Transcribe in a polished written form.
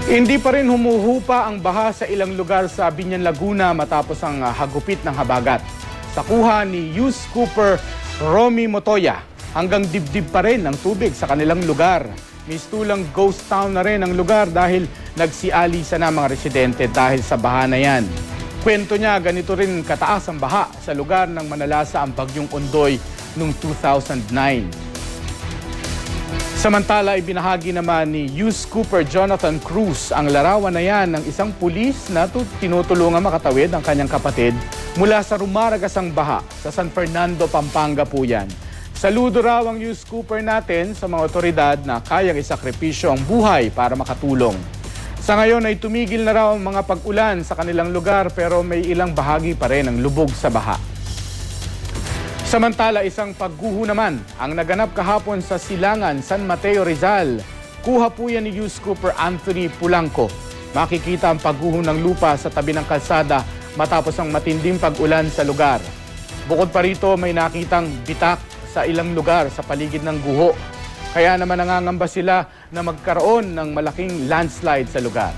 Hindi pa rin humuhupa ang baha sa ilang lugar sa Biñan, Laguna matapos ang hagupit ng habagat. Sa kuha ni Yus Cooper Romy Motoya, hanggang dibdib pa rin ang tubig sa kanilang lugar. Mistulang ghost town na rin ang lugar dahil nagsialisa na mga residente dahil sa baha na yan. Kwento niya, ganito rin kataas ang baha sa lugar ng manalasa ang bagyong Ondoy noong 2009. Samantala, ibinahagi naman ni Yus Cooper Jonathan Cruz ang larawan na yan ng isang pulis na tinutulungan makatawid ang kanyang kapatid mula sa rumaragasang baha sa San Fernando, Pampanga po yan. Saludo raw ang Yus Cooper natin sa mga otoridad na kayang isakripisyo ang buhay para makatulong. Sa ngayon ay tumigil na raw ang mga pag-ulan sa kanilang lugar pero may ilang bahagi pa rin ang lubog sa baha. Samantala, isang pagguho naman ang naganap kahapon sa Silangan, San Mateo, Rizal. Kuha po yan ni Yus Cooper Anthony Pulangco. Makikita ang pagguho ng lupa sa tabi ng kalsada matapos ang matinding pag-ulan sa lugar. Bukod pa rito, may nakitang bitak sa ilang lugar sa paligid ng guho. Kaya naman nangangamba sila na magkaroon ng malaking landslide sa lugar.